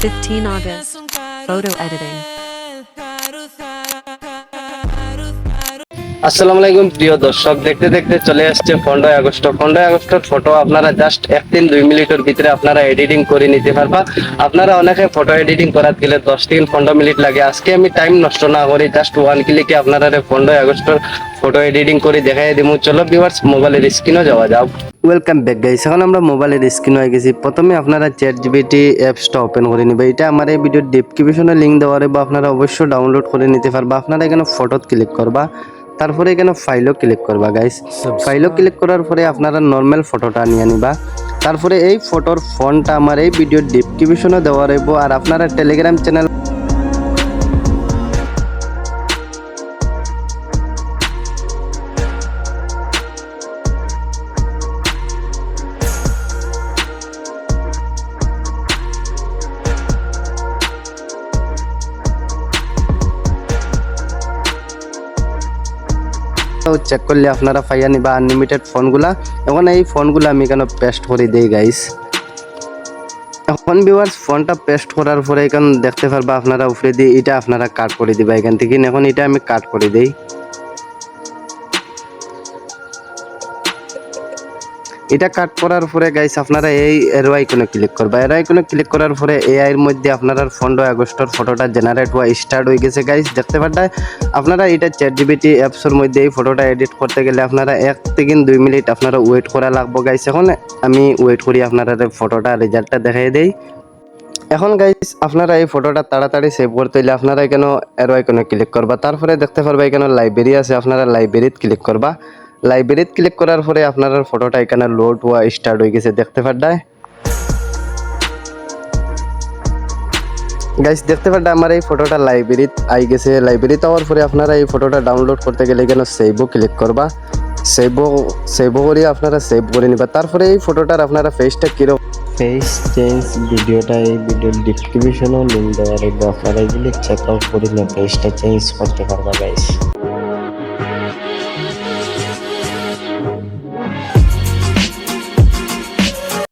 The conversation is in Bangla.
15 August. Photo editing. আসসালামু আলাইকুম প্রিয় দর্শক, দেখতে দেখতে চলে আসছে 15 আগস্ট। 15 আগস্টের ফটো আপনারা জাস্ট 1-2 মিনিটের ভিতরে আপনারা এডিটিং করে নিতে পারবা। আপনারা অনেকে ফটো এডিটিং করার গেলে 10-15 মিনিট লাগে। আজকে আমি টাইম নষ্ট না করি জাস্ট 1 ক্লিকে আপনারা 15 আগস্টের ফটো এডিটিং করে দেখাই দিমু। চলো ভিউয়ার্স, মোবাইলের স্ক্রিনে যাওয়া যাক। Welcome back guys. এখন আমরা মোবাইলের স্ক্রিনে হয়ে গেছি। প্রথমে আপনারা ChatGPT অ্যাপসটা ওপেন করে নিবে। এটা আমার এই ভিডিওর ডেসক্রিপশনে লিংক দেওয়া রইবে, আপনারা অবশ্যই ডাউনলোড করে নিতে পারবা। আপনারা এখানে ফটোত ক্লিক করবা, তারপরে এখানে ফাইলও ক্লিক করবা গাইস। ফাইলও ক্লিক করার পরে আপনারা নর্মাল ফটোটা নিয়ে নিবা। তারপরে এই ফটোর ফন্টটা আমার এই ভিডিওর ডেসক্রিপশনে দেওয়া রইব। আর আপনারা টেলিগ্রাম চ্যানেল চেক করলে আপনারা পাইয়া নিবা আনলিমিটেড ফোনগুলা। এখন এই ফোনগুলো আমি কেন পেস্ট করে দিই গাইস। এখন ভিউয়ার্স, ফোনটা পেস্ট করার পরে এখন দেখতে পারবা আপনারা উপরে দিয়ে এটা আপনারা কাট করে দিবা এখান থেকে। এখন এটা আমি কাট করে দেই। এটা কাট করার পরে গাইস আপনারা এই এরো আইকনে ক্লিক করবা। এরো আইকনে ক্লিক করার পরে এআই এর মধ্যে আপনারা 15 আগস্টের ফটোটা জেনারেট হওয়া স্টার্ট হয়ে গেছে গাইস, দেখতে পারবেন। আপনারা এটা ChatGPT অ্যাপসের মধ্যে এই ফটোটা এডিট করতে গেলে আপনারা 1-2 মিনিট আপনারা ওয়েট করা লাগবে গাইস। এখন আমি ওয়েট করি আপনারা ফটোটা রেজাল্টটা দেখাই দেই। এখন গাইস আপনারা এই ফটোটা তাড়াতাড়ি সেভ করতে হলে আপনারা এখানে এরো আইকনে ক্লিক করবা। তারপরে দেখতে পারবা এখানে লাইব্রেরি আছে, আপনারা লাইব্রেরিতে ক্লিক করবা। লাইব্রেরিত ক্লিক করার পরে আপনার ফটোটা এখানে লোড হওয়া স্টার্ট হয়ে গেছে, দেখতে পারবেন গাইস। দেখতে পারবেন আমার এই ফটোটা লাইব্রেরিতে আই গেছে। লাইব্রেরিতে আওয়ার পরে আপনারা এই ফটোটা ডাউনলোড করতে গেলে এখানে সেভও ক্লিক করবা। সেভ করে আপনারা সেভ করে নিবা। তারপরে এই ফটোটার আপনারা ফেসটা কিরকম ফেস চেঞ্জ ভিডিওটা এই ভিডিওর ডেসক্রিপশনেও লিংক দেওয়া রইবে, আপনারা এগুলি চেক আউট করে ফেসটা চেঞ্জ করতে পারবা গাইস।